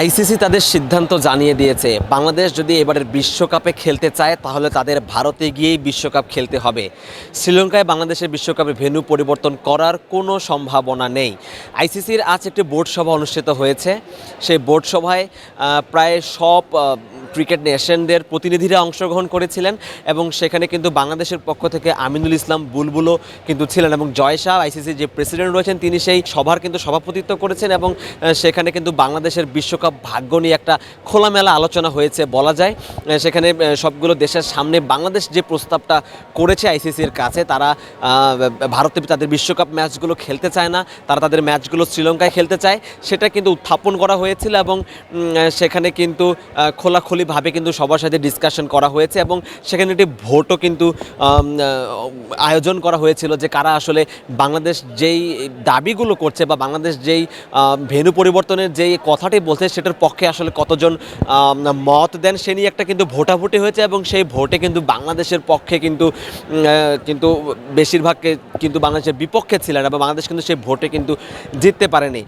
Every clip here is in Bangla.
আইসিসি তাদের সিদ্ধান্ত জানিয়ে দিয়েছে, বাংলাদেশ যদি এবারের বিশ্বকাপে খেলতে চায় তাহলে তাদের ভারতে গিয়েই বিশ্বকাপ খেলতে হবে। শ্রীলঙ্কায় বাংলাদেশের বিশ্বকাপে ভেন্যু পরিবর্তন করার কোনো সম্ভাবনা নেই। আইসিসির আজ একটি বোর্ড সভা অনুষ্ঠিত হয়েছে। সেই বোর্ড সভায় প্রায় সব ক্রিকেট নেশনদের প্রতিনিধিরা অংশগ্রহণ করেছিলেন এবং সেখানে কিন্তু বাংলাদেশের পক্ষ থেকে আমিনুল ইসলাম বুলবুলও কিন্তু ছিলেন এবং জয় শাহ আইসিসির যে প্রেসিডেন্ট রয়েছেন তিনি সেই সভার কিন্তু সভাপতিত্ব করেছেন এবং সেখানে কিন্তু বাংলাদেশের বিশ্বকাপ ভাগ্য নিয়ে একটা খোলামেলা আলোচনা হয়েছে বলা যায়। সেখানে সবগুলো দেশের সামনে বাংলাদেশ যে প্রস্তাবটা করেছে আইসিসির কাছে, তারা ভারতে তাদের বিশ্বকাপ ম্যাচগুলো খেলতে চায় না, তারা তাদের ম্যাচগুলো শ্রীলঙ্কায় খেলতে চায়, সেটা কিন্তু উত্থাপন করা হয়েছিল এবং সেখানে কিন্তু খোলাখুলিভাবে কিন্তু সবার সাথে ডিসকাশন করা হয়েছে এবং সেখানে একটি ভোটও কিন্তু আয়োজন করা হয়েছিল যে কারা আসলে বাংলাদেশ যেই দাবিগুলো করছে বা বাংলাদেশ যেই ভেন্যু পরিবর্তনের যেই কথাটি বলছে সেটার পক্ষে আসলে কতজন মত দেন সে নিয়ে একটা কিন্তু ভোটাভুটি হয়েছে এবং সেই ভোটে কিন্তু বাংলাদেশের পক্ষে কিন্তু বেশিরভাগকে কিন্তু বাংলাদেশের বিপক্ষে ছিলেন এবং বাংলাদেশ কিন্তু সেই ভোটে কিন্তু জিততে পারেনি।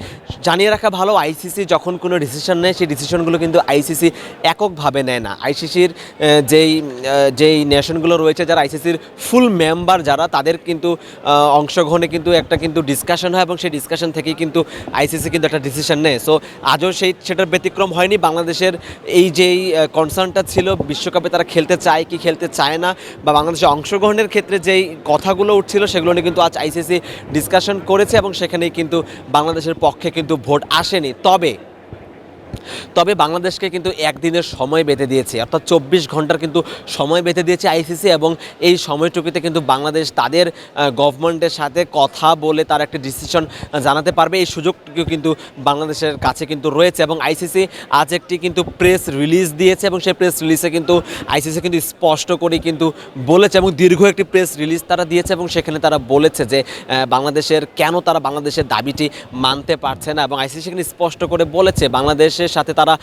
জানিয়ে রাখা ভালো, আইসিসি যখন কোনো ডিসিশন নেয় সেই ডিসিশনগুলো কিন্তু আইসিসি এককভাবে নেয় না। আইসিসির যেই নেশনগুলো রয়েছে, যারা আইসিসির ফুল মেম্বার যারা, তাদের কিন্তু অংশগ্রহণে কিন্তু একটা কিন্তু ডিসকাশন হয় এবং সেই ডিসকাশন থেকেই কিন্তু আইসিসি কিন্তু একটা ডিসিশন নেয়। সো আজও সেটার ব্যতিক্রম হয়নি। বাংলাদেশের এই যেই কনসার্নটা ছিল বিশ্বকাপে তারা খেলতে চায় কি খেলতে চায় না বা বাংলাদেশের অংশগ্রহণের ক্ষেত্রে যেই কথাগুলো উঠছিল সেগুলো নিয়ে কিন্তু আজ আইসিসি ডিসকাশন করেছে এবং সেখানেই কিন্তু বাংলাদেশের পক্ষে কিন্তু ভোট আসেনি। তবে বাংলাদেশকে কিন্তু একদিনের সময় বেঁধে দিয়েছে, অর্থাৎ 24 ঘন্টার কিন্তু সময় বেঁধে দিয়েছে আইসিসি এবং এই সময়টুকুতে কিন্তু বাংলাদেশ তাদের গভর্নমেন্টের সাথে কথা বলে তার একটা ডিসিশন জানাতে পারবে। এই সুযোগটিও কিন্তু বাংলাদেশের কাছে কিন্তু রয়েছে এবং আইসিসি আজ একটি কিন্তু প্রেস রিলিজ দিয়েছে এবং সেই প্রেস রিলিজে কিন্তু আইসিসি কিন্তু স্পষ্ট করে কিন্তু বলেছে এবং দীর্ঘ একটি প্রেস রিলিজ তারা দিয়েছে এবং সেখানে তারা বলেছে যে তারা বাংলাদেশের দাবিটি মানতে পারছে না এবং আইসিসি কিন্তু স্পষ্ট করে বলেছে বাংলাদেশের সাথে তারা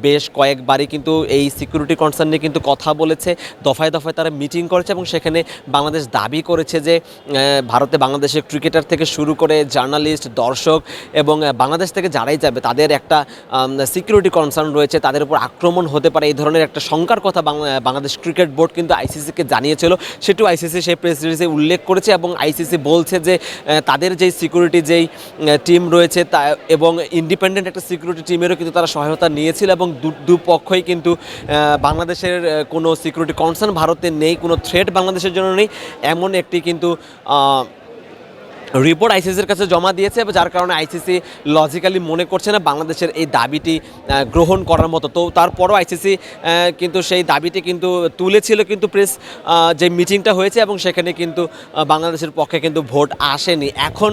বেশ কয়েকবারই কিন্তু এই সিকিউরিটি কনসার্ন নিয়ে কিন্তু কথা বলেছে, দফায় দফায় তারা মিটিং করেছে এবং সেখানে বাংলাদেশ দাবি করেছে যে ভারতে বাংলাদেশের ক্রিকেটার থেকে শুরু করে জার্নালিস্ট, দর্শক এবং বাংলাদেশ থেকে যারাই যাবে তাদের একটা সিকিউরিটি কনসার্ন রয়েছে, তাদের উপর আক্রমণ হতে পারে, এই ধরনের একটা শঙ্কার কথা বাংলাদেশ ক্রিকেট বোর্ড কিন্তু আইসিসিকে জানিয়েছিল। সেটিও আইসিসি সেই প্রেস রিলিজে উল্লেখ করেছে এবং আইসিসি বলছে যে তাদের যেই সিকিউরিটি যেই টিম রয়েছে তা এবং ইন্ডিপেন্ডেন্ট একটা সিকিউরিটি টিমেরও কিন্তু তারা সহায়তা নিয়েছিল এবং দুপক্ষই কিন্তু বাংলাদেশের কোনো সিকিউরিটি কনসার্ন ভারতে নেই, কোনো থ্রেট বাংলাদেশের জন্য নেই, এমন একটি কিন্তু রিপোর্ট আইসিসির কাছে জমা দিয়েছে এবং যার কারণে আইসিসি লজিক্যালি মনে করছে না বাংলাদেশের এই দাবিটি গ্রহণ করার মতো। তো তারপরও আইসিসি কিন্তু সেই দাবিটি কিন্তু তুলেছিল কিন্তু প্রেস যে মিটিংটা হয়েছে এবং সেখানে কিন্তু বাংলাদেশের পক্ষে কিন্তু ভোট আসেনি। এখন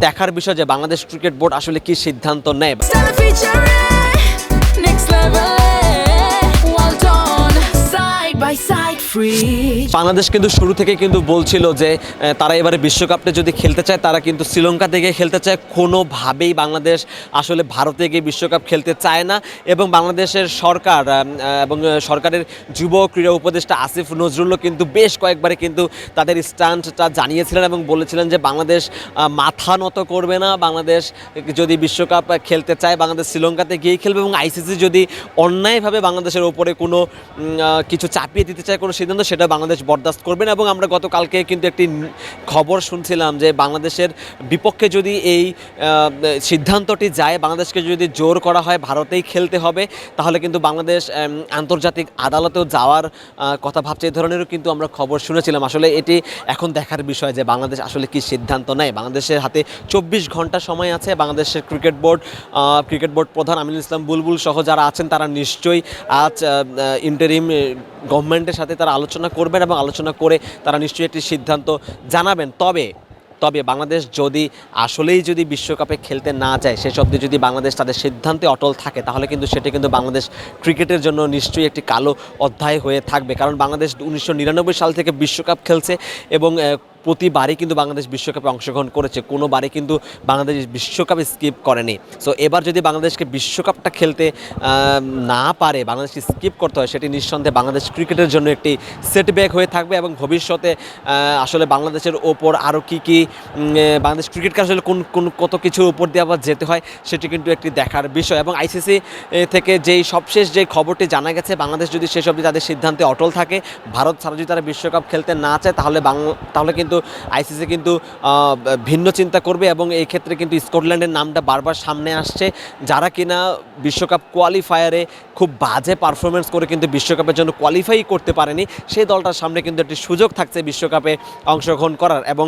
দেখার বিষয় যে বাংলাদেশ ক্রিকেট বোর্ড আসলে কি সিদ্ধান্ত নেয়। বাংলাদেশ কিন্তু শুরু থেকে কিন্তু বলছিল যে তারা এবারে বিশ্বকাপটা যদি খেলতে চায় তারা কিন্তু শ্রীলঙ্কা থেকে খেলতে চায়, কোনোভাবেই বাংলাদেশ আসলে ভারতে গিয়ে বিশ্বকাপ খেলতে চায় না এবং বাংলাদেশের সরকার এবং সরকারের যুব ক্রীড়া উপদেষ্টা আসিফ নজরুলও কিন্তু বেশ কয়েকবারে কিন্তু তাদের স্ট্যান্ডটা জানিয়েছিলেন এবং বলেছিলেন যে বাংলাদেশ মাথা নত করবে না, বাংলাদেশ যদি বিশ্বকাপ খেলতে চায় বাংলাদেশ শ্রীলঙ্কাতে গিয়েই খেলবে এবং আইসিসি যদি অন্যায়ভাবে বাংলাদেশের ওপরে কোনো কিছু চাপিয়ে দিতে চায় কোনো সিদ্ধান্ত, সেটা বাংলাদেশ বরদাস্ত করবে না। এবং আমরা গতকালকে কিন্তু একটি খবর শুনছিলাম যে বাংলাদেশের বিপক্ষে যদি এই সিদ্ধান্তটি যায়, বাংলাদেশকে যদি জোর করা হয় ভারতেই খেলতে হবে, তাহলে কিন্তু বাংলাদেশ আন্তর্জাতিক আদালতেও যাওয়ার কথা ভাবছে, এই ধরনেরও কিন্তু আমরা খবর শুনেছিলাম। আসলে এটি এখন দেখার বিষয় যে বাংলাদেশ আসলে কি সিদ্ধান্ত নেয়। বাংলাদেশের হাতে 24 ঘন্টা সময় আছে। বাংলাদেশের ক্রিকেট বোর্ড প্রধান আমিনুল ইসলাম বুলবুল সহ যারা আছেন তারা নিশ্চয়ই আজ ইন্টারিম গভর্নমেন্টের সাথে তারা আলোচনা করবেন এবং আলোচনা করে তারা নিশ্চয়ই একটি সিদ্ধান্ত জানাবেন। তবে বাংলাদেশ যদি বিশ্বকাপে খেলতে না যায়, শেষ অবধি যদি বাংলাদেশ তাদের সিদ্ধান্তে অটল থাকে, তাহলে কিন্তু সেটা কিন্তু বাংলাদেশ ক্রিকেটের জন্য নিশ্চয়ই একটি কালো অধ্যায় হয়ে থাকবে। কারণ বাংলাদেশ 1999 সাল থেকে বিশ্বকাপ খেলছে এবং প্রতিবারই কিন্তু বাংলাদেশ বিশ্বকাপে অংশগ্রহণ করেছে, কোনোবারই কিন্তু বাংলাদেশ বিশ্বকাপে স্কিপ করেনি। সো এবার যদি বাংলাদেশকে বিশ্বকাপটা খেলতে না পারে, বাংলাদেশকে স্কিপ করতে হয়, সেটি নিঃসন্দেহে বাংলাদেশ ক্রিকেটের জন্য একটি সেটব্যাক হয়ে থাকবে এবং ভবিষ্যতে আসলে বাংলাদেশের ওপর আরও কী বাংলাদেশ ক্রিকেটকে আসলে কত কিছুর উপর দিয়ে আবার যেতে হয় সেটি কিন্তু একটি দেখার বিষয়। এবং আইসিসি থেকে সবশেষ যে খবরটি জানা গেছে, বাংলাদেশ যদি সেসব তাদের সিদ্ধান্তে অটল থাকে, ভারত ছাড়া যদি তারা বিশ্বকাপ খেলতে না চায়, তাহলে কিন্তু আইসিসি কিন্তু ভিন্ন চিন্তা করবে। এবং এই ক্ষেত্রে কিন্তু স্কটল্যান্ডের নামটা বারবার সামনে আসছে, যারা কিনা বিশ্বকাপ কোয়ালিফায়ারে খুব বাজে পারফরমেন্স করে কিন্তু বিশ্বকাপের জন্য কোয়ালিফাই করতে পারেনি। সেই দলটার সামনে কিন্তু একটি সুযোগ থাকছে বিশ্বকাপে অংশগ্রহণ করার, এবং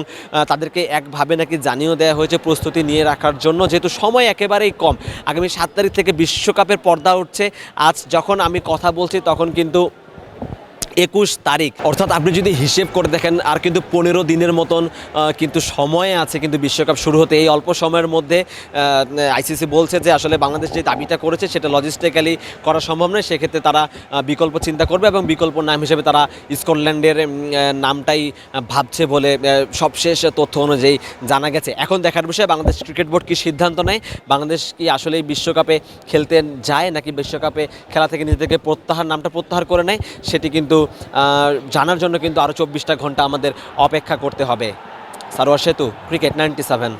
তাদেরকে একভাবে নাকি জানিয়েও দেওয়া হয়েছে প্রস্তুতি নিয়ে রাখার জন্য, যেহেতু সময় একেবারেই কম। আগামী 7 তারিখ থেকে বিশ্বকাপের পর্দা উঠছে। আজ যখন আমি কথা বলছি তখন কিন্তু 21 তারিখ, অর্থাৎ আপনি যদি হিসেব করে দেখেন আর কিন্তু 15 দিনের মতন কিন্তু সময় আছে কিন্তু বিশ্বকাপ শুরু হতে। এই অল্প সময়ের মধ্যে আইসিসি বলছে যে আসলে বাংলাদেশ যে দাবিটা করেছে সেটা লজিস্টিক্যালি করা সম্ভব নয়, সেক্ষেত্রে তারা বিকল্প চিন্তা করবে এবং বিকল্প নাম হিসেবে তারা স্কটল্যান্ডের নামটাই ভাবছে বলে সবশেষ তথ্য অনুযায়ী জানা গেছে। এখন দেখার বিষয় বাংলাদেশ ক্রিকেট বোর্ড কি সিদ্ধান্ত নেয়, বাংলাদেশ কি আসলে বিশ্বকাপে খেলতে যায় নাকি বিশ্বকাপে খেলা থেকে নিজেদেরকে নামটা প্রত্যাহার করে নেয়, সেটি কিন্তু জানার জন্য কিন্তু আরও 24টা ঘন্টা আমাদের অপেক্ষা করতে হবে। সারোয়ার সেতু, ক্রিকেট 97।